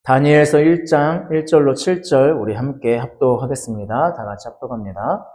다니엘서 1장 1절로 7절 우리 함께 합독하겠습니다. 다 같이 합독합니다.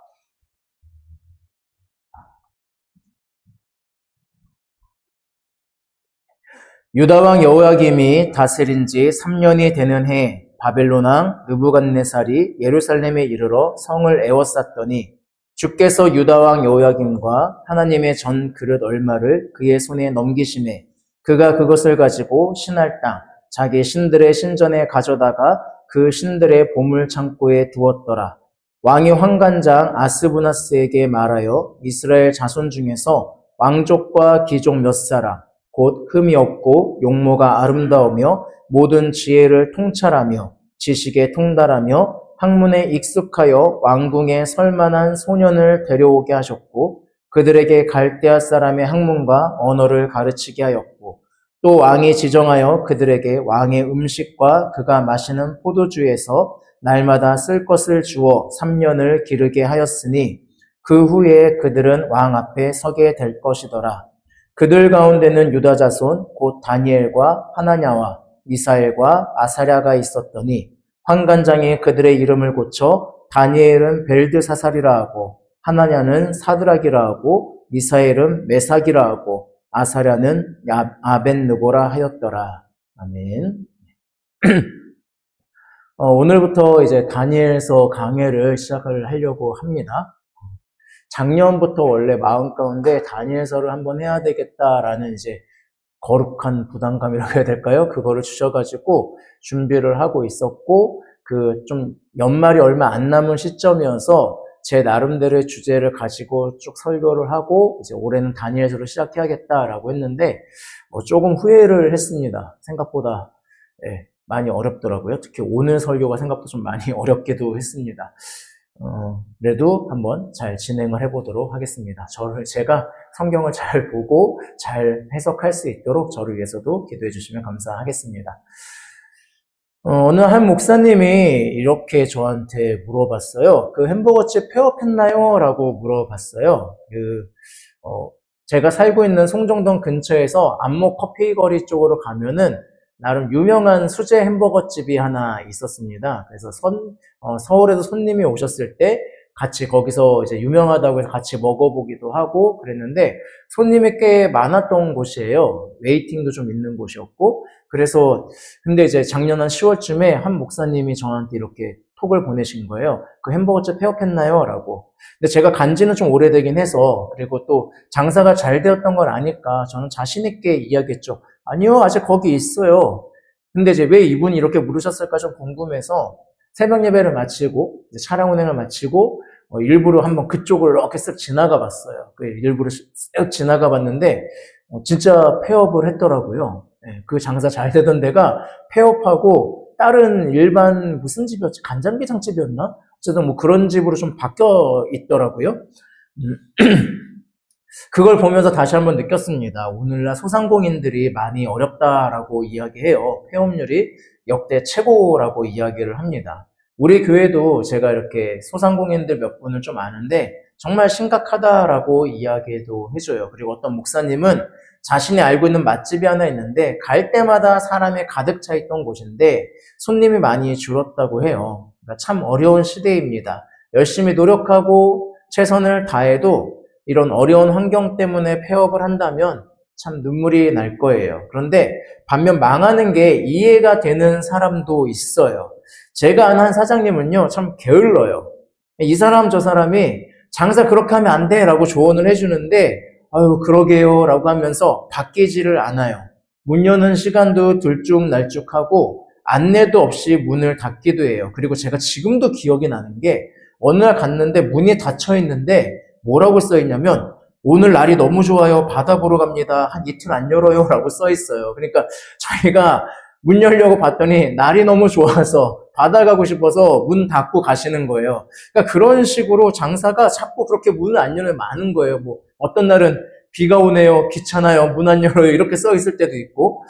유다왕 여호야김이 다스린 지 3년이 되는 해에 바벨론 왕 느부갓네살이 예루살렘에 이르러 성을 에워쌌더니 주께서 유다왕 여호야김과 하나님의 전 그릇 얼마를 그의 손에 넘기시매 그가 그것을 가지고 신할 땅 자기 신들의 신전에 가져다가 그 신들의 보물 창고에 두었더라. 왕이 환관장 아스부나스에게 말하여 이스라엘 자손 중에서 왕족과 귀족 몇 사람 곧 흠이 없고 용모가 아름다우며 모든 지혜를 통찰하며 지식에 통달하며 학문에 익숙하여 왕궁에 설만한 소년을 데려오게 하셨고 그들에게 갈대아 사람의 학문과 언어를 가르치게 하였고 또 왕이 지정하여 그들에게 왕의 음식과 그가 마시는 포도주에서 날마다 쓸 것을 주어 3년을 기르게 하였으니 그 후에 그들은 왕 앞에 서게 될 것이더라. 그들 가운데는 유다 자손 곧 다니엘과 하나냐와 미사엘과 아사랴가 있었더니 환관장이 그들의 이름을 고쳐 다니엘은 벨드사살이라 하고 하나냐는 사드락이라 하고 미사엘은 메삭이라 하고 아사랴는 아벤느고라 하였더라. 아멘. 오늘부터 이제 다니엘서 강해를 시작을 하려고 합니다. 작년부터 원래 마음 가운데 다니엘서를 한번 해야 되겠다라는 이제 거룩한 부담감이라고 해야 될까요? 그거를 주셔가지고 준비를 하고 있었고, 좀 연말이 얼마 안 남은 시점이어서 제 나름대로의 주제를 가지고 쭉 설교를 하고 이제 올해는 다니엘서를 시작해야겠다라고 했는데 조금 후회를 했습니다. 생각보다 많이 어렵더라고요. 특히 오늘 설교가 생각보다 좀 많이 어렵기도 했습니다. 그래도 한번 잘 진행을 해보도록 하겠습니다. 제가 성경을 잘 보고 잘 해석할 수 있도록 저를 위해서도 기도해 주시면 감사하겠습니다. 어느 한 목사님이 이렇게 저한테 물어봤어요. 그 햄버거집 폐업했나요? 라고 물어봤어요. 제가 살고 있는 송정동 근처에서 안목 커피거리 쪽으로 가면은 나름 유명한 수제 햄버거집이 하나 있었습니다. 그래서 서울에서 손님이 오셨을 때 같이 거기서 이제 유명하다고 해서 같이 먹어보기도 하고 그랬는데 손님이 꽤 많았던 곳이에요. 웨이팅도 좀 있는 곳이었고 그래서 근데 이제 작년 한 10월쯤에 한 목사님이 저한테 이렇게 톡을 보내신 거예요. 그 햄버거집 폐업했나요? 라고. 근데 제가 간지는 좀 오래되긴 해서 그리고 또 장사가 잘 되었던 걸 아니까 저는 자신 있게 이야기했죠. 아니요, 아직 거기 있어요. 근데 이제 왜 이분이 이렇게 물으셨을까 좀 궁금해서 새벽 예배를 마치고 이제 차량 운행을 마치고 일부러 한번 그쪽을 이렇게 쓱 지나가 봤어요. 일부러 쓱 지나가 봤는데 진짜 폐업을 했더라고요. 그 장사 잘 되던 데가 폐업하고 다른 일반 무슨 집이었지? 간장게장집이었나? 어쨌든 뭐 그런 집으로 좀 바뀌어 있더라고요. 그걸 보면서 다시 한번 느꼈습니다. 오늘날 소상공인들이 많이 어렵다라고 이야기해요. 폐업률이 역대 최고라고 이야기를 합니다. 우리 교회도 제가 이렇게 소상공인들 몇 분을 좀 아는데 정말 심각하다라고 이야기도 해줘요. 그리고 어떤 목사님은 자신이 알고 있는 맛집이 하나 있는데 갈 때마다 사람이 가득 차 있던 곳인데 손님이 많이 줄었다고 해요. 그러니까 참 어려운 시대입니다. 열심히 노력하고 최선을 다해도 이런 어려운 환경 때문에 폐업을 한다면 참 눈물이 날 거예요. 그런데 반면 망하는 게 이해가 되는 사람도 있어요. 제가 아는 한 사장님은요, 참 게을러요. 이 사람 저 사람이 장사 그렇게 하면 안 돼 라고 조언을 해주는데 아유 그러게요 라고 하면서 바뀌지를 않아요. 문 여는 시간도 들쭉날쭉하고 안내도 없이 문을 닫기도 해요. 그리고 제가 지금도 기억이 나는 게 어느 날 갔는데 문이 닫혀 있는데 뭐라고 써있냐면 오늘 날이 너무 좋아요. 바다 보러 갑니다. 한 이틀 안 열어요. 라고 써있어요. 그러니까 저희가 문 열려고 봤더니 날이 너무 좋아서 바다 가고 싶어서 문 닫고 가시는 거예요. 그러니까 그런 식으로 장사가 자꾸 그렇게 문을 안 열면 많은 거예요. 뭐 어떤 날은 비가 오네요. 귀찮아요. 문 안 열어요. 이렇게 써있을 때도 있고.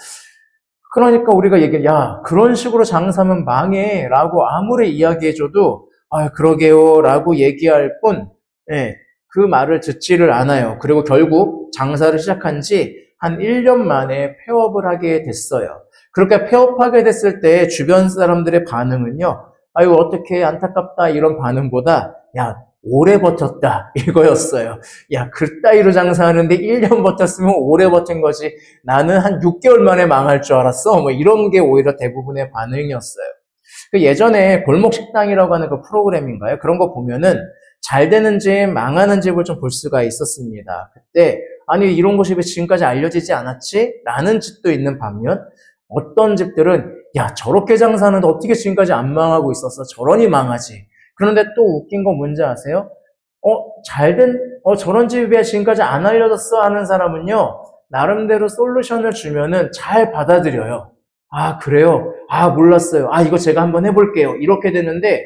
그러니까 우리가 야, 그런 식으로 장사하면 망해. 라고 아무리 이야기해줘도 그러게요. 라고 얘기할 뿐, 그 말을 듣지를 않아요. 그리고 결국 장사를 시작한 지 한 1년 만에 폐업을 하게 됐어요. 그렇게 폐업하게 됐을 때 주변 사람들의 반응은요, 아유, 어떻게 안타깝다 이런 반응보다, 야, 오래 버텼다 이거였어요. 야, 그따위로 장사하는데 1년 버텼으면 오래 버틴 거지. 나는 한 6개월 만에 망할 줄 알았어. 뭐 이런 게 오히려 대부분의 반응이었어요. 그 예전에 골목식당이라고 하는 그 프로그램인가요? 그런 거 보면은 잘 되는 집, 망하는 집을 좀 볼 수가 있었습니다. 그때 아니 이런 것이 왜 지금까지 알려지지 않았지? 라는 집도 있는 반면 어떤 집들은 야 저렇게 장사하는데 어떻게 지금까지 안 망하고 있었어? 저러니 망하지. 그런데 또 웃긴 건 뭔지 아세요? 저런 집이 왜 지금까지 안 알려졌어? 하는 사람은요, 나름대로 솔루션을 주면은 잘 받아들여요. 아, 그래요? 아, 몰랐어요. 아, 이거 제가 한번 해볼게요. 이렇게 되는데,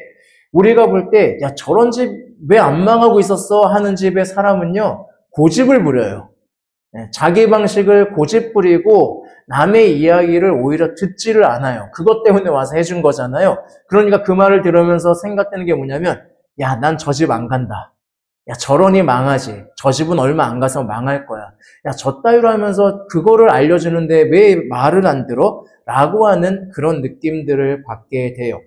우리가 볼 때, 야, 저런 집 왜 안 망하고 있었어? 하는 집의 사람은요, 고집을 부려요. 자기 방식을 고집 부리고 남의 이야기를 오히려 듣지를 않아요. 그것 때문에 와서 해준 거잖아요. 그러니까 그 말을 들으면서 생각되는 게 뭐냐면 야, 난 저 집 안 간다. 야, 저러니 망하지. 저 집은 얼마 안 가서 망할 거야. 야, 저 따위로 하면서 그거를 알려주는데 왜 말을 안 들어? 라고 하는 그런 느낌들을 받게 돼요.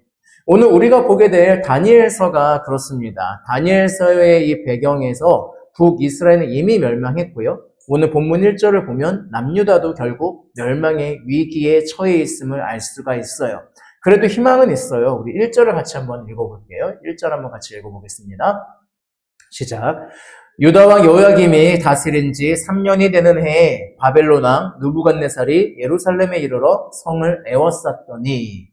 오늘 우리가 보게 될 다니엘서가 그렇습니다. 다니엘서의 이 배경에서 북이스라엘은 이미 멸망했고요. 오늘 본문 1절을 보면 남유다도 결국 멸망의 위기에 처해 있음을 알 수가 있어요. 그래도 희망은 있어요. 우리 1절을 같이 한번 읽어볼게요. 1절 한번 같이 읽어보겠습니다. 시작. 유다 왕 여호야김이 다스린 지 3년이 되는 해에 바벨론 왕 느부갓네살이 예루살렘에 이르러 성을 에워쌌더니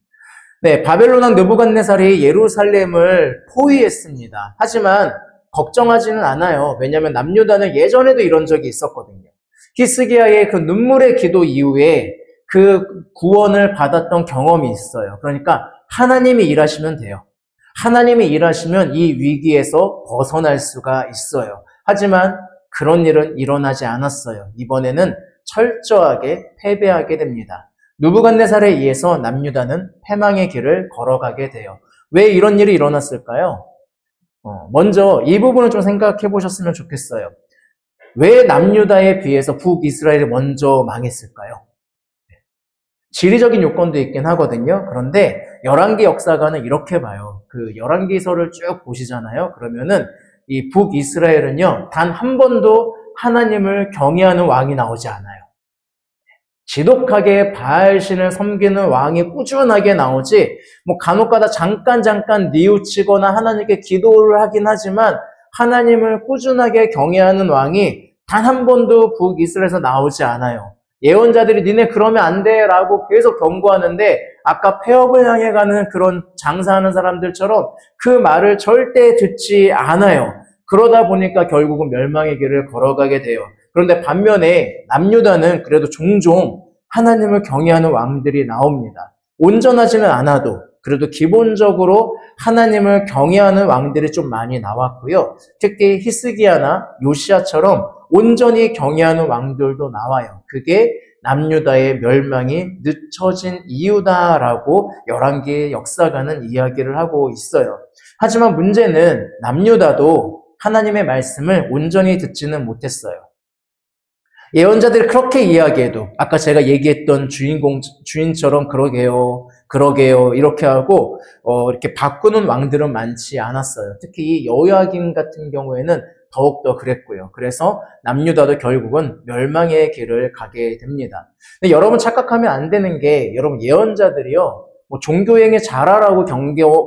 네, 바벨론 왕 느부갓네살이 예루살렘을 포위했습니다. 하지만 걱정하지는 않아요. 왜냐하면 남유다는 예전에도 이런 적이 있었거든요. 히스기야의 그 눈물의 기도 이후에 그 구원을 받았던 경험이 있어요. 그러니까 하나님이 일하시면 돼요. 하나님이 일하시면 이 위기에서 벗어날 수가 있어요. 하지만 그런 일은 일어나지 않았어요. 이번에는 철저하게 패배하게 됩니다. 느부갓네살에 의해서 남유다는 패망의 길을 걸어가게 돼요. 왜 이런 일이 일어났을까요? 먼저 이 부분을 좀 생각해 보셨으면 좋겠어요. 왜 남유다에 비해서 북이스라엘이 먼저 망했을까요? 지리적인 요건도 있긴 하거든요. 그런데 열왕기 역사가는 이렇게 봐요. 그 열왕기서를 쭉 보시잖아요. 그러면은 이 북이스라엘은요, 단 한 번도 하나님을 경외하는 왕이 나오지 않아요. 지독하게 바알신을 섬기는 왕이 꾸준하게 나오지 뭐 간혹가다 잠깐 뉘우치거나 하나님께 기도를 하긴 하지만 하나님을 꾸준하게 경외하는 왕이 단 한 번도 북이스라엘에서 나오지 않아요. 예언자들이 니네 그러면 안 돼 라고 계속 경고하는데 아까 폐업을 향해 가는 그런 장사하는 사람들처럼 그 말을 절대 듣지 않아요. 그러다 보니까 결국은 멸망의 길을 걸어가게 돼요. 그런데 반면에 남유다는 그래도 종종 하나님을 경외하는 왕들이 나옵니다. 온전하지는 않아도 그래도 기본적으로 하나님을 경외하는 왕들이 좀 많이 나왔고요. 특히 히스기야나 요시야처럼 온전히 경외하는 왕들도 나와요. 그게 남유다의 멸망이 늦춰진 이유다라고 열왕기 역사가는 이야기를 하고 있어요. 하지만 문제는 남유다도 하나님의 말씀을 온전히 듣지는 못했어요. 예언자들이 그렇게 이야기해도 아까 제가 얘기했던 주인처럼 그러게요 이렇게 하고 이렇게 바꾸는 왕들은 많지 않았어요. 특히 여호야김 같은 경우에는 더욱더 그랬고요. 그래서 남유다도 결국은 멸망의 길을 가게 됩니다. 근데 여러분 착각하면 안 되는 게 여러분 예언자들이요. 뭐 종교행위 잘하라고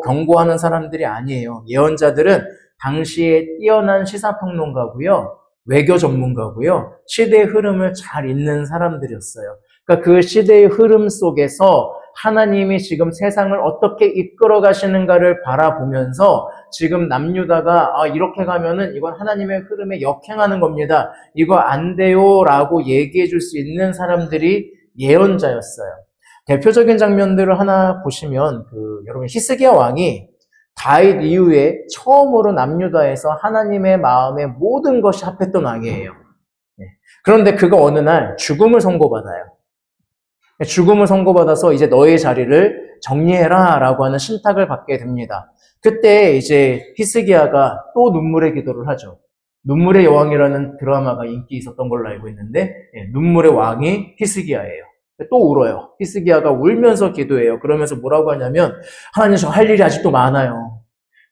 경고하는 사람들이 아니에요. 예언자들은 당시에 뛰어난 시사평론가고요. 외교 전문가고요. 시대의 흐름을 잘 읽는 사람들이었어요. 그러니까 그 시대의 흐름 속에서 하나님이 지금 세상을 어떻게 이끌어 가시는가를 바라보면서 지금 남유다가 이렇게 가면은 이건 하나님의 흐름에 역행하는 겁니다. 이거 안 돼요 라고 얘기해 줄 수 있는 사람들이 예언자였어요. 대표적인 장면들을 하나 보시면 여러분 히스기야 왕이 다윗 이후에 처음으로 남유다에서 하나님의 마음에 모든 것이 합했던 왕이에요. 그런데 그가 어느 날 죽음을 선고받아요. 죽음을 선고받아서 이제 너의 자리를 정리해라 라고 하는 신탁을 받게 됩니다. 그때 이제 히스기야가 또 눈물의 기도를 하죠. 눈물의 여왕이라는 드라마가 인기 있었던 걸로 알고 있는데 눈물의 왕이 히스기야예요. 또 울어요. 히스기야가 울면서 기도해요. 그러면서 뭐라고 하냐면 하나님 저 할 일이 아직도 많아요.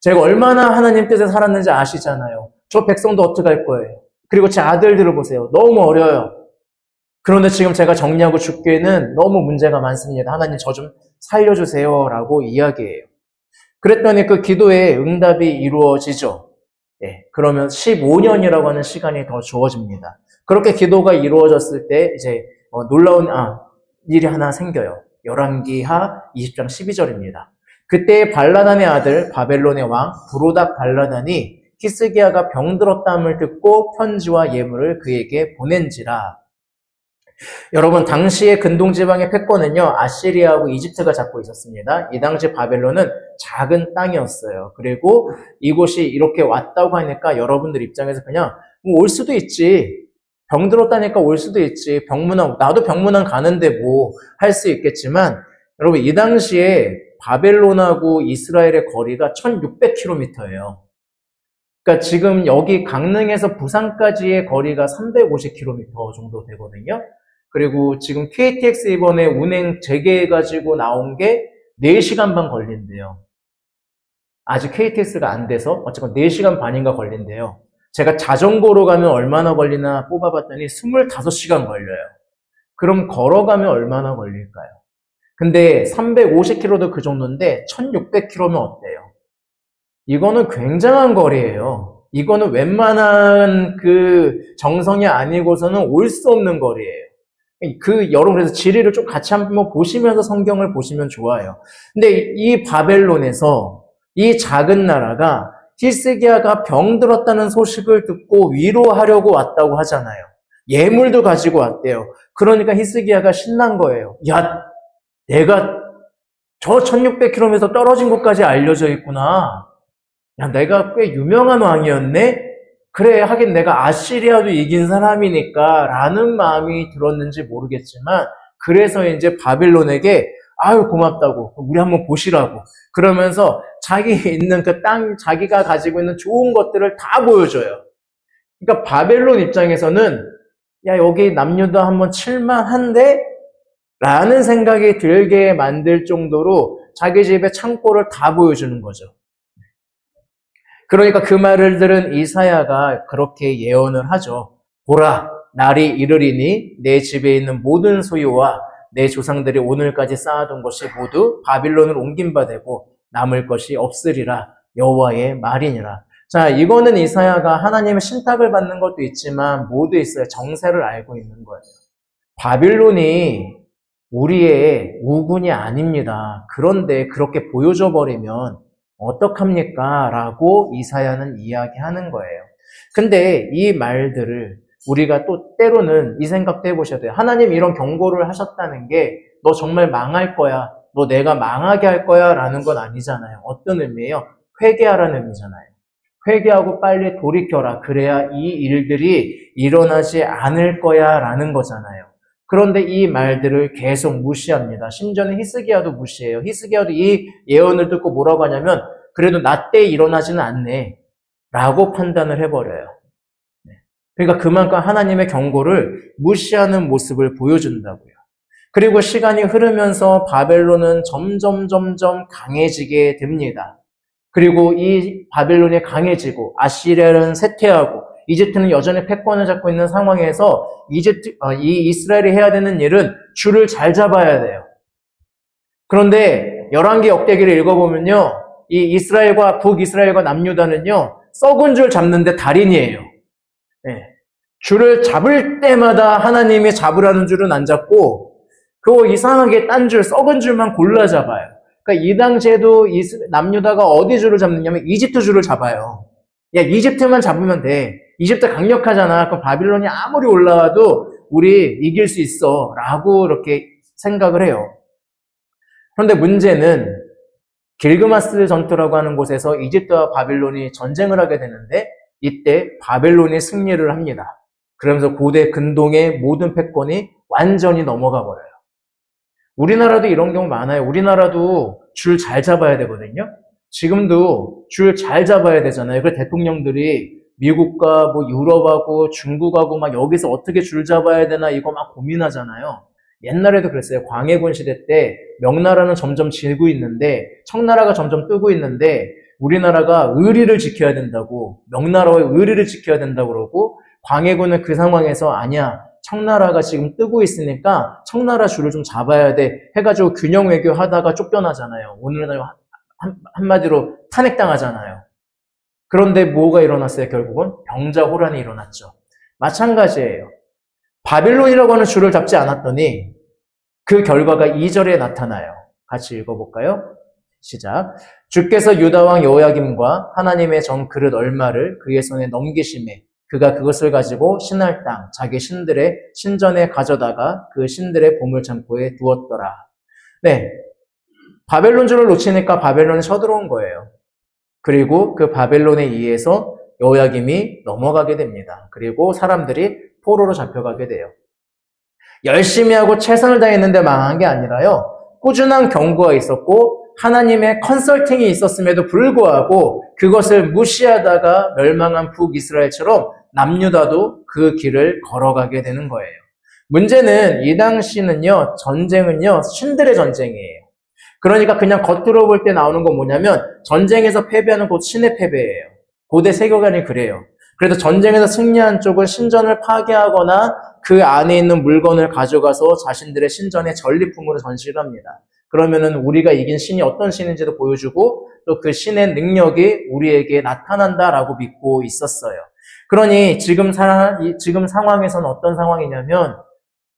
제가 얼마나 하나님 뜻에 살았는지 아시잖아요. 저 백성도 어떻게 할 거예요. 그리고 제 아들들을 보세요. 너무 어려요. 그런데 지금 제가 정리하고 죽기에는 너무 문제가 많습니다. 하나님 저 좀 살려주세요 라고 이야기해요. 그랬더니 그 기도에 응답이 이루어지죠. 예, 그러면 15년이라고 하는 시간이 더 주어집니다. 그렇게 기도가 이루어졌을 때 이제 놀라운 일이 하나 생겨요. 열왕기하 20장 12절입니다. 그때 발라단의 아들 바벨론의 왕 부로닥 발라단이 히스기야가 병들었다함을 듣고 편지와 예물을 그에게 보낸지라. 여러분, 당시의 근동지방의 패권은요, 아시리아하고 이집트가 잡고 있었습니다. 이 당시 바벨론은 작은 땅이었어요. 그리고 이곳이 이렇게 왔다고 하니까 여러분들 입장에서 그냥 올 수도 있지. 병들었다니까 올 수도 있지. 병문안, 나도 병문안 가는데 뭐 할 수 있겠지만, 여러분, 이 당시에 바벨론하고 이스라엘의 거리가 1600km예요. 그러니까 지금 여기 강릉에서 부산까지의 거리가 350km 정도 되거든요. 그리고 지금 KTX 이번에 운행 재개해가지고 나온 게 4시간 반 걸린대요. 아직 KTX가 안 돼서 어쨌건 4시간 반인가 걸린대요. 제가 자전거로 가면 얼마나 걸리나 뽑아봤더니 25시간 걸려요. 그럼 걸어가면 얼마나 걸릴까요? 근데 350km도 그 정도인데 1600km면 어때요? 이거는 굉장한 거리예요. 이거는 웬만한 그 정성이 아니고서는 올 수 없는 거리예요. 여러분, 그래서 지리를 좀 같이 한번 보시면서 성경을 보시면 좋아요. 근데 이 바벨론에서 이 작은 나라가 히스기야가 병들었다는 소식을 듣고 위로하려고 왔다고 하잖아요. 예물도 가지고 왔대요. 그러니까 히스기야가 신난 거예요. 야, 내가 저 1600km 떨어진 곳까지 알려져 있구나. 야, 내가 꽤 유명한 왕이었네? 그래, 하긴 내가 아시리아도 이긴 사람이니까 라는 마음이 들었는지 모르겠지만, 그래서 이제 바빌론에게 아유 고맙다고, 우리 한번 보시라고 그러면서 자기 있는 그 땅, 자기가 가지고 있는 좋은 것들을 다 보여줘요. 그러니까 바벨론 입장에서는 야, 여기 남유다 한번 칠만한데? 라는 생각이 들게 만들 정도로 자기 집의 창고를 다 보여주는 거죠. 그러니까 그 말을 들은 이사야가 그렇게 예언을 하죠. 보라, 날이 이르리니 내 집에 있는 모든 소유와 내 조상들이 오늘까지 쌓아둔 것이 모두 바빌론을 옮긴 바 되고 남을 것이 없으리라. 여호와의 말이니라. 자, 이거는 이사야가 하나님의 신탁을 받는 것도 있지만 모두 있어요. 정세를 알고 있는 거예요. 바빌론이 우리의 우군이 아닙니다. 그런데 그렇게 보여줘 버리면 어떡합니까? 라고 이사야는 이야기하는 거예요. 근데 이 말들을 우리가 또 때로는 이 생각도 해보셔야 돼요. 하나님 이런 경고를 하셨다는 게 너 정말 망할 거야. 너 내가 망하게 할 거야. 라는 건 아니잖아요. 어떤 의미예요? 회개하라는 의미잖아요. 회개하고 빨리 돌이켜라. 그래야 이 일들이 일어나지 않을 거야. 라는 거잖아요. 그런데 이 말들을 계속 무시합니다. 심지어는 히스기야도 무시해요. 히스기야도 이 예언을 듣고 뭐라고 하냐면 그래도 나 때 일어나지는 않네 라고 판단을 해버려요. 그러니까 그만큼 하나님의 경고를 무시하는 모습을 보여준다고요. 그리고 시간이 흐르면서 바벨론은 점점 강해지게 됩니다. 그리고 이 바벨론이 강해지고 아시리아는 쇠퇴하고 이집트는 여전히 패권을 잡고 있는 상황에서 이 이스라엘이 해야 되는 일은 줄을 잘 잡아야 돼요. 그런데 열왕기 역대기를 읽어보면요, 이 이스라엘과 북이스라엘과 남유다는요 썩은 줄 잡는데 달인이에요. 네. 줄을 잡을 때마다 하나님이 잡으라는 줄은 안 잡고 그거 이상하게 딴 줄, 썩은 줄만 골라 잡아요. 그러니까 이 당시에도 남유다가 어디 줄을 잡느냐면 이집트 줄을 잡아요. 야, 이집트만 잡으면 돼. 이집트 강력하잖아. 그럼 바빌론이 아무리 올라와도 우리 이길 수 있어. 라고 이렇게 생각을 해요. 그런데 문제는 길그마스 전투라고 하는 곳에서 이집트와 바빌론이 전쟁을 하게 되는데 이때 바벨론이 승리를 합니다. 그러면서 고대 근동의 모든 패권이 완전히 넘어가 버려요. 우리나라도 이런 경우 많아요. 우리나라도 줄 잘 잡아야 되거든요. 지금도 줄 잘 잡아야 되잖아요. 그래서 대통령들이 미국과 뭐 유럽하고 중국하고 막 여기서 어떻게 줄 잡아야 되나 이거 막 고민하잖아요. 옛날에도 그랬어요. 광해군 시대 때 명나라는 점점 지고 있는데 청나라가 점점 뜨고 있는데 우리나라가 의리를 지켜야 된다고, 명나라의 의리를 지켜야 된다고 그러고, 광해군은 그 상황에서 아니야, 청나라가 지금 뜨고 있으니까 청나라 줄을 좀 잡아야 돼 해가지고 균형 외교 하다가 쫓겨나잖아요. 오늘날 한마디로 탄핵당하잖아요. 그런데 뭐가 일어났어요? 결국은 병자호란이 일어났죠. 마찬가지예요. 바빌론이라고 하는 줄을 잡지 않았더니 그 결과가 2절에 나타나요. 같이 읽어볼까요? 시작. 주께서 유다왕 여호야김과 하나님의 정 그릇 얼마를 그의 손에 넘기심에 그가 그것을 가지고 신할 땅 자기 신들의 신전에 가져다가 그 신들의 보물창고에 두었더라. 네, 바벨론 줄을 놓치니까 바벨론에 쳐들어온 거예요. 그리고 그 바벨론에 의해서 여호야김이 넘어가게 됩니다. 그리고 사람들이 포로로 잡혀가게 돼요. 열심히 하고 최선을 다했는데 망한 게 아니라요. 꾸준한 경고가 있었고 하나님의 컨설팅이 있었음에도 불구하고 그것을 무시하다가 멸망한 북이스라엘처럼 남유다도 그 길을 걸어가게 되는 거예요. 문제는 이 당시는요, 전쟁은요, 신들의 전쟁이에요. 그러니까 그냥 겉으로 볼 때 나오는 건 뭐냐면 전쟁에서 패배하는 곧 신의 패배예요. 고대 세계관이 그래요. 그래서 전쟁에서 승리한 쪽은 신전을 파괴하거나 그 안에 있는 물건을 가져가서 자신들의 신전의 전리품으로 전시를 합니다. 그러면은 우리가 이긴 신이 어떤 신인지도 보여주고 또 그 신의 능력이 우리에게 나타난다라고 믿고 있었어요. 그러니 지금 상황에서는 어떤 상황이냐면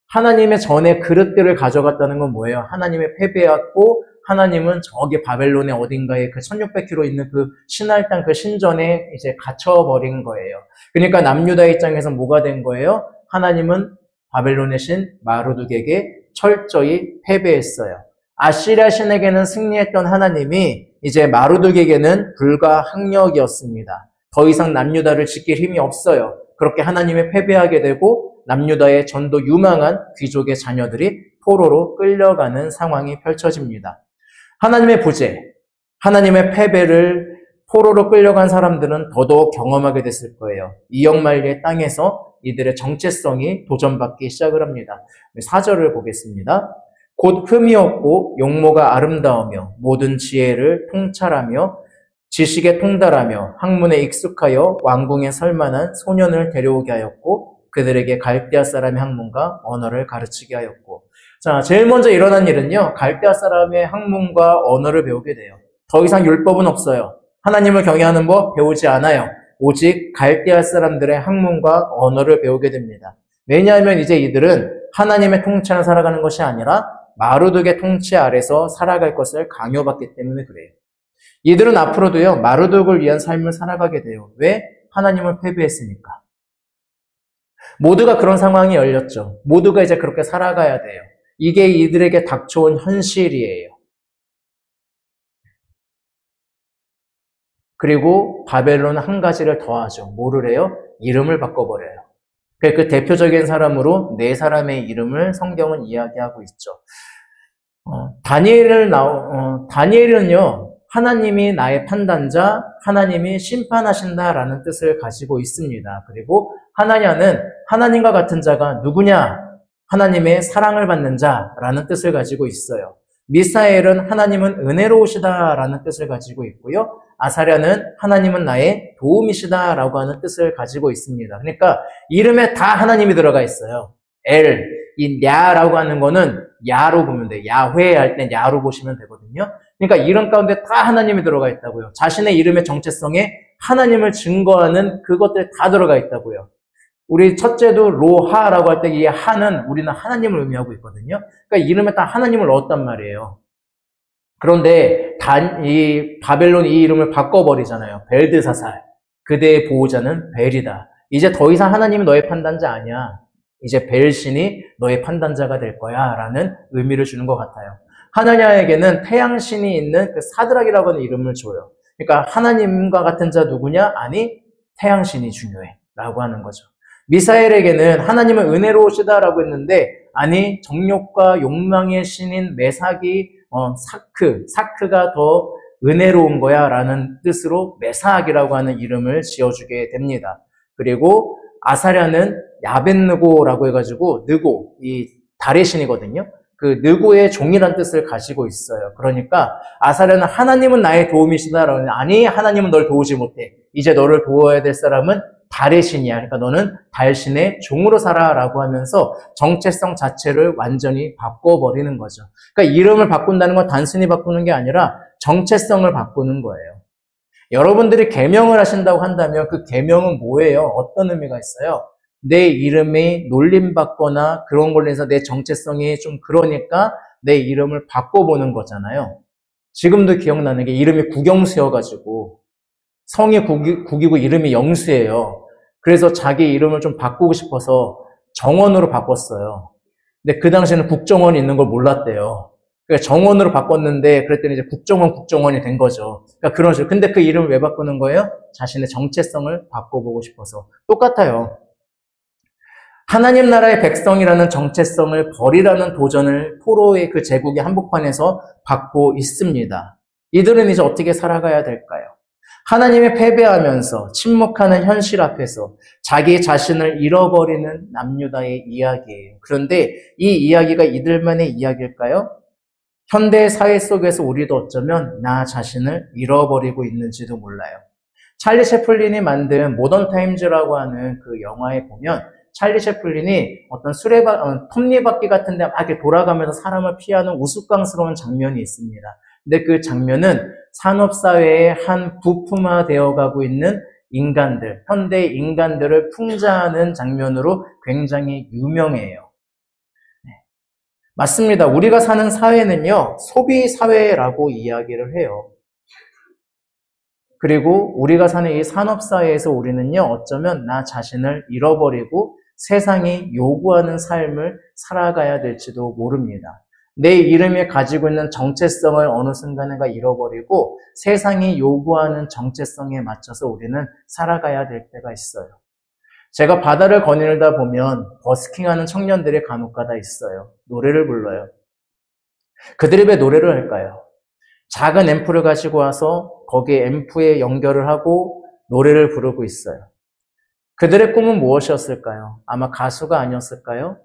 하나님의 전에 그릇들을 가져갔다는 건 뭐예요? 하나님의 패배였고 하나님은 저기 바벨론의 어딘가에 그 1600km 있는 그 신할 땅 그 신전에 이제 갇혀버린 거예요. 그러니까 남유다 입장에서 뭐가 된 거예요? 하나님은 바벨론의 신 마르둑에게 철저히 패배했어요. 아시리아 신에게는 승리했던 하나님이 이제 마르둑에게는 불가항력이었습니다. 더 이상 남유다를 지킬 힘이 없어요. 그렇게 하나님의 패배하게 되고 남유다의 전도 유망한 귀족의 자녀들이 포로로 끌려가는 상황이 펼쳐집니다. 하나님의 부재, 하나님의 패배를 포로로 끌려간 사람들은 더더욱 경험하게 됐을 거예요. 이역만리의 땅에서 이들의 정체성이 도전받기 시작을 합니다. 4절을 보겠습니다. 곧 흠이 없고 용모가 아름다우며 모든 지혜를 통찰하며 지식에 통달하며 학문에 익숙하여 왕궁에 설만한 소년을 데려오게 하였고 그들에게 갈대아 사람의 학문과 언어를 가르치게 하였고. 자, 제일 먼저 일어난 일은요, 갈대아 사람의 학문과 언어를 배우게 돼요. 더 이상 율법은 없어요. 하나님을 경외하는 법 배우지 않아요. 오직 갈대아 사람들의 학문과 언어를 배우게 됩니다. 왜냐하면 이제 이들은 하나님의 통치를 살아가는 것이 아니라 마르둑의 통치 아래서 살아갈 것을 강요받기 때문에 그래요. 이들은 앞으로도요, 마르둑을 위한 삶을 살아가게 돼요. 왜? 하나님을 패배했으니까. 모두가 그런 상황이 열렸죠. 모두가 이제 그렇게 살아가야 돼요. 이게 이들에게 닥쳐온 현실이에요. 그리고 바벨론은 한 가지를 더하죠. 뭐를 해요? 이름을 바꿔버려요. 그 대표적인 사람으로 네 사람의 이름을 성경은 이야기하고 있죠. 다니엘은요, 하나님이 나의 판단자, 하나님이 심판하신다라는 뜻을 가지고 있습니다. 그리고 하나냐는 하나님과 같은 자가 누구냐? 하나님의 사랑을 받는 자라는 뜻을 가지고 있어요. 미사엘은 하나님은 은혜로우시다라는 뜻을 가지고 있고요. 아사랴는 하나님은 나의 도움이시다라고 하는 뜻을 가지고 있습니다. 그러니까 이름에 다 하나님이 들어가 있어요. 이 야라고 하는 거는 야로 보면 돼요. 야훼 할 때 야로 보시면 되거든요. 그러니까 이름 가운데 다 하나님이 들어가 있다고요. 자신의 이름의 정체성에 하나님을 증거하는 그것들 다 들어가 있다고요. 우리 첫째도 로하라고 할 때 이 하는 우리는 하나님을 의미하고 있거든요. 그러니까 이름에 다 하나님을 넣었단 말이에요. 그런데 이 바벨론이 이 이름을 바꿔버리잖아요. 벨드사살. 그대의 보호자는 벨이다. 이제 더 이상 하나님이 너의 판단자 아니야. 이제 벨신이 너의 판단자가 될 거야 라는 의미를 주는 것 같아요. 하나냐에게는 태양신이 있는 그 사드락이라고 하는 이름을 줘요. 그러니까 하나님과 같은 자 누구냐? 아니, 태양신이 중요해 라고 하는 거죠. 미사엘에게는 하나님은 은혜로우시다라고 했는데 아니, 정욕과 욕망의 신인 메삭이 사크가 더 은혜로운 거야 라는 뜻으로 메삭이라고 하는 이름을 지어주게 됩니다. 그리고 아사랴는 야벳느고라고 해가지고 느고, 이 달의 신이거든요. 그 느고의 종이란 뜻을 가지고 있어요. 그러니까 아사랴는 하나님은 나의 도움이시다라고 하는데 아니 하나님은 널 도우지 못해. 이제 너를 도와야 될 사람은 달의 신이야. 그러니까 너는 달신의 종으로 살아라고 하면서 정체성 자체를 완전히 바꿔버리는 거죠. 그러니까 이름을 바꾼다는 건 단순히 바꾸는 게 아니라 정체성을 바꾸는 거예요. 여러분들이 계명을 하신다고 한다면 그 계명은 뭐예요? 어떤 의미가 있어요? 내 이름이 놀림받거나 그런 걸로 해서 내 정체성이 좀 그러니까 내 이름을 바꿔보는 거잖아요. 지금도 기억나는 게 이름이 국영수여가지고 성이 국이고 이름이 영수예요. 그래서 자기 이름을 좀 바꾸고 싶어서 정원으로 바꿨어요. 근데 그 당시에는 국정원이 있는 걸 몰랐대요. 그러니까 정원으로 바꿨는데 그랬더니 이제 국정원이 된 거죠. 그러니까 그런 식으로. 근데 그 이름을 왜 바꾸는 거예요? 자신의 정체성을 바꿔보고 싶어서. 똑같아요. 하나님 나라의 백성이라는 정체성을 버리라는 도전을 포로의 그 제국의 한복판에서 받고 있습니다. 이들은 이제 어떻게 살아가야 될까요? 하나님의 패배하면서 침묵하는 현실 앞에서 자기 자신을 잃어버리는 남유다의 이야기예요. 그런데 이 이야기가 이들만의 이야기일까요? 현대 사회 속에서 우리도 어쩌면 나 자신을 잃어버리고 있는지도 몰라요. 찰리 채플린이 만든 모던 타임즈라고 하는 그 영화에 보면 찰리 채플린이 어떤 톱니바퀴 같은 데 막 이렇게 돌아가면서 사람을 피하는 우스꽝스러운 장면이 있습니다. 근데 그 장면은 산업사회의 한 부품화되어 가고 있는 인간들, 현대 인간들을 풍자하는 장면으로 굉장히 유명해요. 맞습니다. 우리가 사는 사회는요, 소비사회라고 이야기를 해요. 그리고 우리가 사는 이 산업사회에서 우리는요, 어쩌면 나 자신을 잃어버리고 세상이 요구하는 삶을 살아가야 될지도 모릅니다. 내 이름이 가지고 있는 정체성을 어느 순간에가 잃어버리고 세상이 요구하는 정체성에 맞춰서 우리는 살아가야 될 때가 있어요. 제가 바다를 거닐다 보면 버스킹하는 청년들이 간혹가다 있어요. 노래를 불러요. 그들이 왜 노래를 할까요? 작은 앰프를 가지고 와서 거기에 앰프에 연결을 하고 노래를 부르고 있어요. 그들의 꿈은 무엇이었을까요? 아마 가수가 아니었을까요?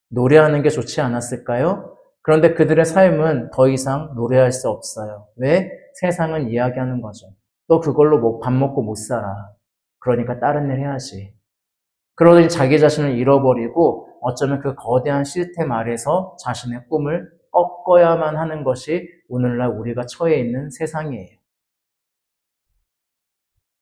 노래하는 게 좋지 않았을까요? 그런데 그들의 삶은 더 이상 노래할 수 없어요. 왜? 세상은 이야기하는 거죠. 또 그걸로 밥 먹고 못 살아. 그러니까 다른 일 해야지. 그러더니 자기 자신을 잃어버리고 어쩌면 그 거대한 시스템 아래서 자신의 꿈을 꺾어야만 하는 것이 오늘날 우리가 처해 있는 세상이에요.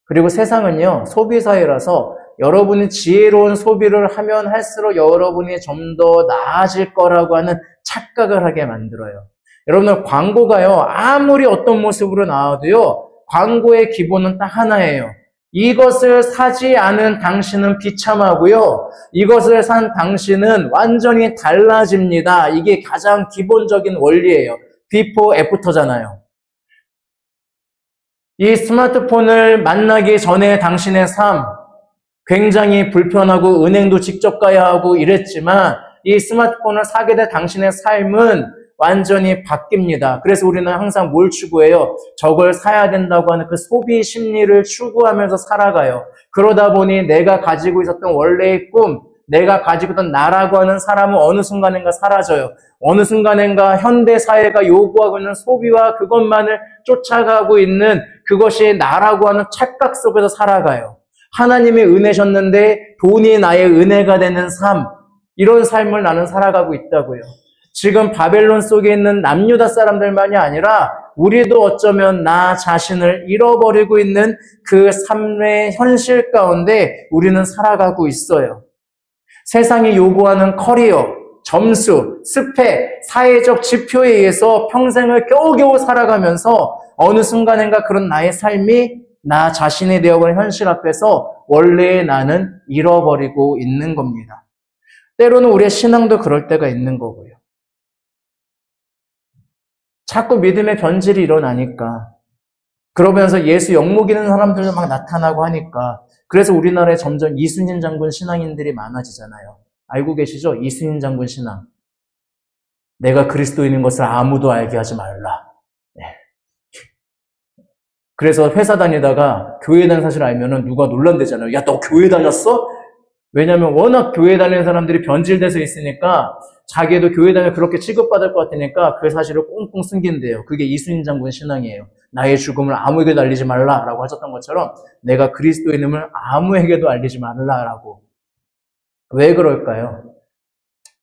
그리고 세상은요, 소비사회라서 여러분이 지혜로운 소비를 하면 할수록 여러분이 좀 더 나아질 거라고 하는 착각을 하게 만들어요. 여러분들 광고가요, 아무리 어떤 모습으로 나와도요, 광고의 기본은 딱 하나예요. 이것을 사지 않은 당신은 비참하고요. 이것을 산 당신은 완전히 달라집니다. 이게 가장 기본적인 원리예요. 비포 애프터잖아요. 이 스마트폰을 만나기 전에 당신의 삶 굉장히 불편하고 은행도 직접 가야 하고 이랬지만 이 스마트폰을 사게 된 당신의 삶은 완전히 바뀝니다. 그래서 우리는 항상 뭘 추구해요? 저걸 사야 된다고 하는 그 소비 심리를 추구하면서 살아가요. 그러다 보니 내가 가지고 있었던 원래의 꿈, 내가 가지고 있던 나라고 하는 사람은 어느 순간인가 사라져요. 어느 순간인가 현대사회가 요구하고 있는 소비와 그것만을 쫓아가고 있는 그것이 나라고 하는 착각 속에서 살아가요. 하나님이 은혜셨는데 돈이 나의 은혜가 되는 삶, 이런 삶을 나는 살아가고 있다고요. 지금 바벨론 속에 있는 남유다 사람들만이 아니라 우리도 어쩌면 나 자신을 잃어버리고 있는 그 삶의 현실 가운데 우리는 살아가고 있어요. 세상이 요구하는 커리어, 점수, 스펙, 사회적 지표에 의해서 평생을 겨우겨우 살아가면서 어느 순간인가 그런 나의 삶이 나 자신이 되어버린 현실 앞에서 원래의 나는 잃어버리고 있는 겁니다. 때로는 우리의 신앙도 그럴 때가 있는 거고요. 자꾸 믿음의 변질이 일어나니까 그러면서 예수 욕먹이는 사람들도 막 나타나고 하니까 그래서 우리나라에 점점 이순신 장군 신앙인들이 많아지잖아요. 알고 계시죠? 이순신 장군 신앙. 내가 그리스도인인 것을 아무도 알게 하지 말라. 네. 그래서 회사 다니다가 교회 다니는 사실 알면은 누가 놀란대잖아요. 야, 너 교회 다녔어? 왜냐면 워낙 교회 다니는 사람들이 변질돼서 있으니까 자기도 교회 다니면 그렇게 취급받을 것 같으니까 그 사실을 꽁꽁 숨긴대요. 그게 이순신 장군 신앙이에요. 나의 죽음을 아무에게도 알리지 말라라고 하셨던 것처럼 내가 그리스도인임을 아무에게도 알리지 말라라고. 왜 그럴까요?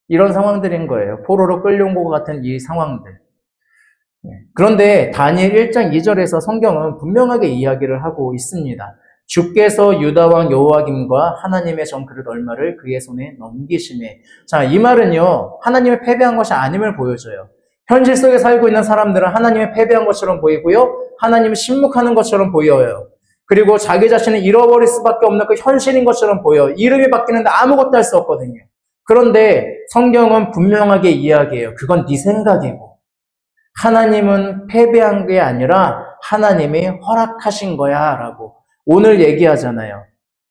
이런 상황들인 거예요. 포로로 끌려온 것 같은 이 상황들. 그런데 다니엘 1장 2절에서 성경은 분명하게 이야기를 하고 있습니다. 주께서 유다왕 여호야김과 하나님의 전 그릇 얼마를 그의 손에 넘기시매. 자, 이 말은요, 하나님의 패배한 것이 아님을 보여줘요. 현실 속에 살고 있는 사람들은 하나님의 패배한 것처럼 보이고요, 하나님이 침묵하는 것처럼 보여요. 그리고 자기 자신을 잃어버릴 수밖에 없는 그 현실인 것처럼 보여요. 이름이 바뀌는데 아무것도 할 수 없거든요. 그런데 성경은 분명하게 이야기해요. 그건 네 생각이고, 하나님은 패배한 게 아니라 하나님이 허락하신 거야 라고 오늘 얘기하잖아요.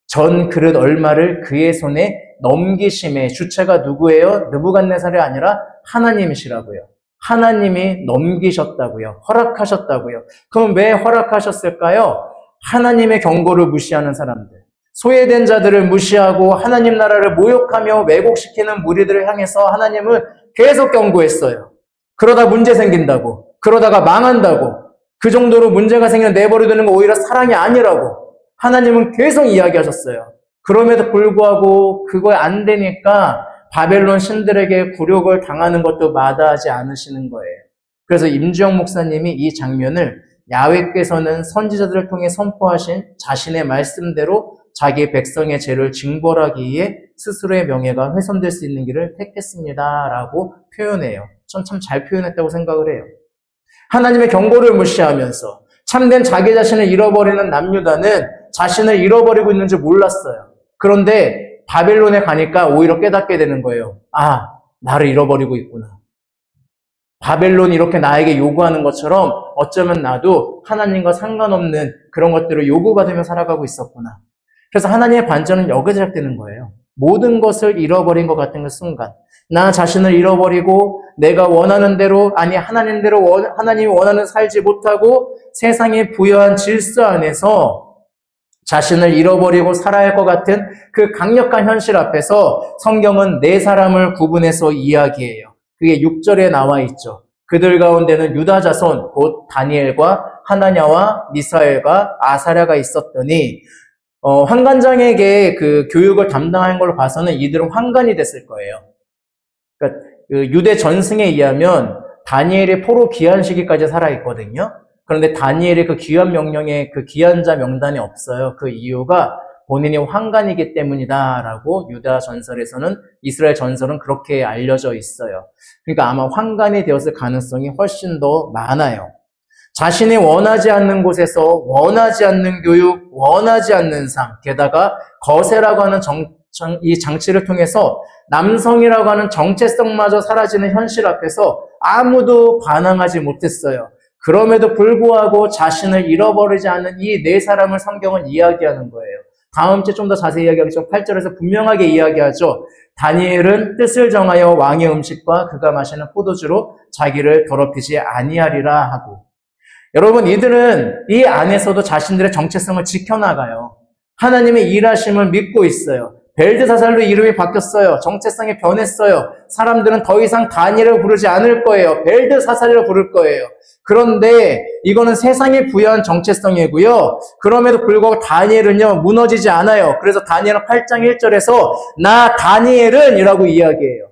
전 그릇 얼마를 그의 손에 넘기심에. 주체가 누구예요? 느부갓네살이 아니라 하나님이시라고요. 하나님이 넘기셨다고요. 허락하셨다고요. 그럼 왜 허락하셨을까요? 하나님의 경고를 무시하는 사람들, 소외된 자들을 무시하고 하나님 나라를 모욕하며 왜곡시키는 무리들을 향해서 하나님은 계속 경고했어요. 그러다 문제 생긴다고, 그러다가 망한다고, 그 정도로 문제가 생기면 내버려두는 거 오히려 사랑이 아니라고 하나님은 계속 이야기하셨어요. 그럼에도 불구하고 그거 안 되니까 바벨론 신들에게 굴욕을 당하는 것도 마다하지 않으시는 거예요. 그래서 임주영 목사님이 이 장면을 야훼께서는 선지자들을 통해 선포하신 자신의 말씀대로 자기 백성의 죄를 징벌하기 위해 스스로의 명예가 훼손될 수 있는 길을 택했습니다 라고 표현해요. 전 참 잘 표현했다고 생각을 해요. 하나님의 경고를 무시하면서 참된 자기 자신을 잃어버리는 남유다는 자신을 잃어버리고 있는 줄 몰랐어요. 그런데 바벨론에 가니까 오히려 깨닫게 되는 거예요. 아, 나를 잃어버리고 있구나. 바벨론이 이렇게 나에게 요구하는 것처럼 어쩌면 나도 하나님과 상관없는 그런 것들을 요구받으며 살아가고 있었구나. 그래서 하나님의 반전은 여기서 시작되는 거예요. 모든 것을 잃어버린 것 같은 그 순간, 나 자신을 잃어버리고 내가 원하는 대로, 아니 하나님대로 하나님이 원하는 살지 못하고 세상의 부여한 질서 안에서 자신을 잃어버리고 살아야 할 것 같은 그 강력한 현실 앞에서 성경은 네 사람을 구분해서 이야기해요. 그게 6절에 나와 있죠. 그들 가운데는 유다 자손 곧 다니엘과 하나냐와 미사엘과 아사랴가 있었더니 환관장에게 그 교육을 담당한 걸로 봐서는 이들은 환관이 됐을 거예요. 그러니까 그 유대 전승에 의하면 다니엘이 포로 귀환 시기까지 살아있거든요. 그런데 다니엘의 그 귀환 명령에 그 귀환자 명단이 없어요. 그 이유가 본인이 환관이기 때문이다라고 유다 전설에서는, 이스라엘 전설은 그렇게 알려져 있어요. 그러니까 아마 환관이 되었을 가능성이 훨씬 더 많아요. 자신이 원하지 않는 곳에서 원하지 않는 교육, 원하지 않는 삶, 게다가 거세라고 하는 이 장치를 통해서 남성이라고 하는 정체성마저 사라지는 현실 앞에서 아무도 반항하지 못했어요. 그럼에도 불구하고 자신을 잃어버리지 않는 이 네 사람을 성경은 이야기하는 거예요. 다음 주에 좀 더 자세히 이야기하겠죠. 8절에서 분명하게 이야기하죠. 다니엘은 뜻을 정하여 왕의 음식과 그가 마시는 포도주로 자기를 더럽히지 아니하리라 하고. 여러분, 이들은 이 안에서도 자신들의 정체성을 지켜나가요. 하나님의 일하심을 믿고 있어요. 벨드사살로 이름이 바뀌었어요. 정체성이 변했어요. 사람들은 더 이상 다니엘을 부르지 않을 거예요. 벨드사살이라고 부를 거예요. 그런데 이거는 세상이 부여한 정체성이고요. 그럼에도 불구하고 다니엘은요, 무너지지 않아요. 그래서 다니엘은 8장 1절에서 나 다니엘은 이라고 이야기해요.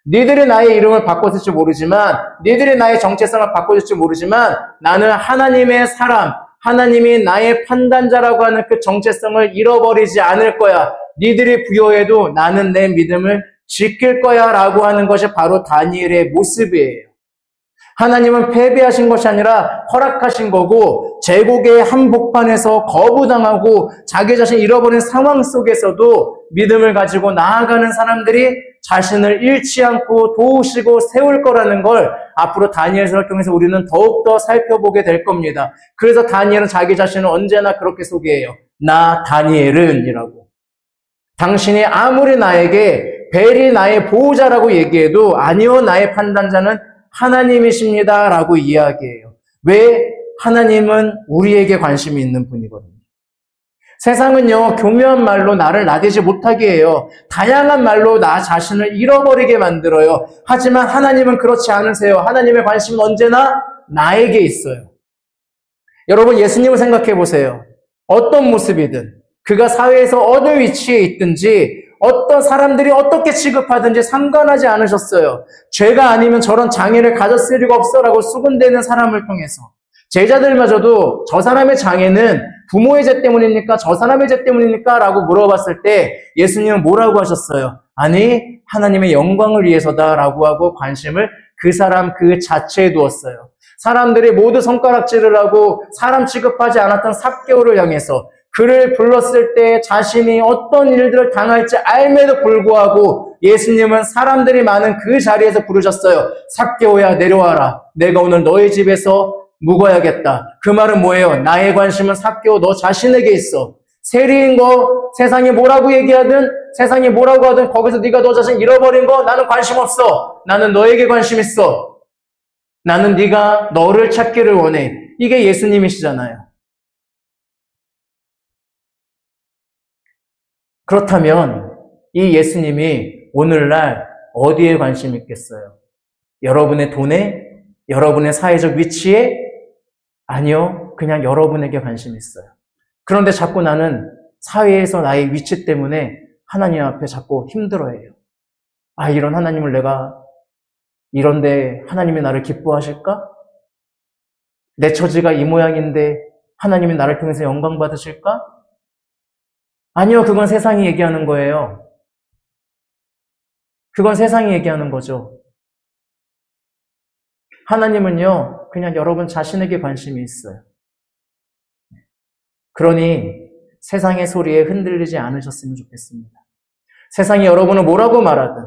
니들이 나의 이름을 바꿨을지 모르지만, 니들이 나의 정체성을 바꿔줄지 모르지만, 나는 하나님의 사람, 하나님이 나의 판단자라고 하는 그 정체성을 잃어버리지 않을 거야. 니들이 부여해도 나는 내 믿음을 지킬 거야 라고 하는 것이 바로 다니엘의 모습이에요. 하나님은 패배하신 것이 아니라 허락하신 거고, 제국의 한복판에서 거부당하고 자기 자신 잃어버린 상황 속에서도 믿음을 가지고 나아가는 사람들이 자신을 잃지 않고 도우시고 세울 거라는 걸 앞으로 다니엘서를 통해서 우리는 더욱더 살펴보게 될 겁니다. 그래서 다니엘은 자기 자신을 언제나 그렇게 소개해요. 나 다니엘은 이라고. 당신이 아무리 나에게 벨이 나의 보호자라고 얘기해도 아니요, 나의 판단자는 하나님이십니다 라고 이야기해요. 왜? 하나님은 우리에게 관심이 있는 분이거든요. 세상은요, 교묘한 말로 나를 나대지 못하게 해요. 다양한 말로 나 자신을 잃어버리게 만들어요. 하지만 하나님은 그렇지 않으세요. 하나님의 관심은 언제나 나에게 있어요. 여러분, 예수님을 생각해 보세요. 어떤 모습이든, 그가 사회에서 어느 위치에 있든지, 어떤 사람들이 어떻게 취급하든지 상관하지 않으셨어요. 죄가 아니면 저런 장애를 가졌을 리가 없어라고 수군대는 사람을 통해서. 제자들마저도 저 사람의 장애는 부모의 죄 때문입니까? 저 사람의 죄 때문입니까? 라고 물어봤을 때 예수님은 뭐라고 하셨어요? 아니, 하나님의 영광을 위해서다라고 하고 관심을 그 사람 그 자체에 두었어요. 사람들이 모두 손가락질을 하고 사람 취급하지 않았던 삭개오를 향해서 그를 불렀을 때 자신이 어떤 일들을 당할지 알매도 불구하고 예수님은 사람들이 많은 그 자리에서 부르셨어요. 삭개오야, 내려와라. 내가 오늘 너의 집에서 묵어야겠다. 그 말은 뭐예요? 나의 관심은 삭개오 너 자신에게 있어. 세리인 거 세상이 뭐라고 얘기하든 세상이 뭐라고 하든 거기서 네가 너 자신 잃어버린 거 나는 관심 없어. 나는 너에게 관심 있어. 나는 네가 너를 찾기를 원해. 이게 예수님이시잖아요. 그렇다면 이 예수님이 오늘날 어디에 관심 있겠어요? 여러분의 돈에? 여러분의 사회적 위치에? 아니요. 그냥 여러분에게 관심이 있어요. 그런데 자꾸 나는 사회에서 나의 위치 때문에 하나님 앞에 자꾸 힘들어해요. 아, 이런 하나님을 내가 이런데 하나님이 나를 기뻐하실까? 내 처지가 이 모양인데 하나님이 나를 통해서 영광 받으실까? 아니요. 그건 세상이 얘기하는 거예요. 그건 세상이 얘기하는 거죠. 하나님은요, 그냥 여러분 자신에게 관심이 있어요. 그러니 세상의 소리에 흔들리지 않으셨으면 좋겠습니다. 세상이 여러분을 뭐라고 말하든,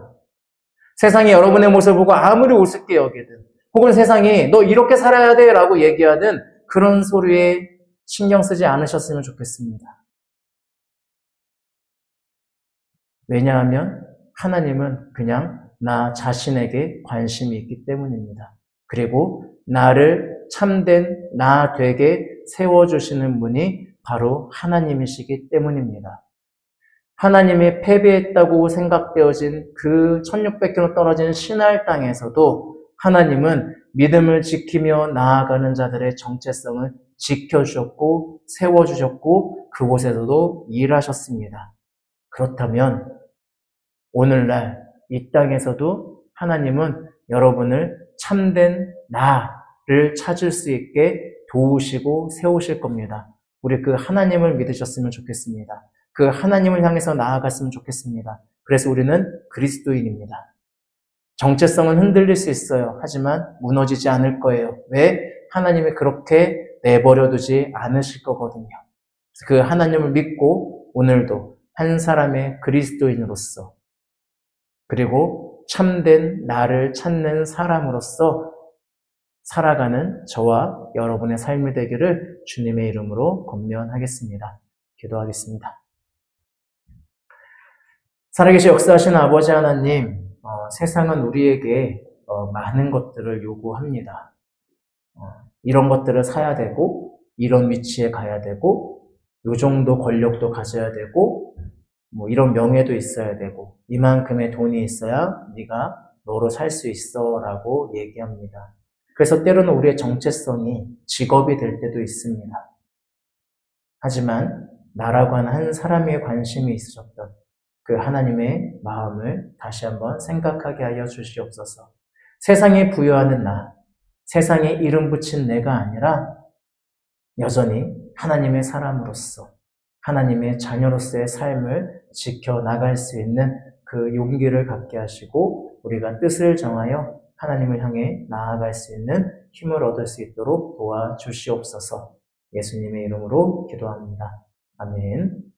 세상이 여러분의 모습을 보고 아무리 우습게 여기든, 혹은 세상이 너 이렇게 살아야 돼 라고 얘기하든 그런 소리에 신경 쓰지 않으셨으면 좋겠습니다. 왜냐하면 하나님은 그냥 나 자신에게 관심이 있기 때문입니다. 그리고 나를 참된 나 되게 세워주시는 분이 바로 하나님이시기 때문입니다. 하나님이 패배했다고 생각되어진 그 1600km 떨어진 시날 땅에서도 하나님은 믿음을 지키며 나아가는 자들의 정체성을 지켜주셨고 세워주셨고 그곳에서도 일하셨습니다. 그렇다면 오늘날 이 땅에서도 하나님은 여러분을 참된 나를 찾을 수 있게 도우시고 세우실 겁니다. 우리 그 하나님을 믿으셨으면 좋겠습니다. 그 하나님을 향해서 나아갔으면 좋겠습니다. 그래서 우리는 그리스도인입니다. 정체성은 흔들릴 수 있어요. 하지만 무너지지 않을 거예요. 왜? 하나님이 그렇게 내버려 두지 않으실 거거든요. 그 하나님을 믿고 오늘도 한 사람의 그리스도인으로서 그리고 참된 나를 찾는 사람으로서 살아가는 저와 여러분의 삶이 되기를 주님의 이름으로 권면하겠습니다. 기도하겠습니다. 살아계신 역사하시는 아버지 하나님, 세상은 우리에게 많은 것들을 요구합니다. 이런 것들을 사야 되고, 이런 위치에 가야 되고, 요 정도 권력도 가져야 되고, 뭐 이런 명예도 있어야 되고, 이만큼의 돈이 있어야 네가 너로 살 수 있어 라고 얘기합니다. 그래서 때로는 우리의 정체성이 직업이 될 때도 있습니다. 하지만 나라고 하는 한 사람의 관심이 있으셨던 그 하나님의 마음을 다시 한번 생각하게 하여 주시옵소서. 세상에 부여하는 나, 세상에 이름 붙인 내가 아니라 여전히 하나님의 사람으로서 하나님의 자녀로서의 삶을 지켜나갈 수 있는 그 용기를 갖게 하시고 우리가 뜻을 정하여 하나님을 향해 나아갈 수 있는 힘을 얻을 수 있도록 도와주시옵소서. 예수님의 이름으로 기도합니다. 아멘.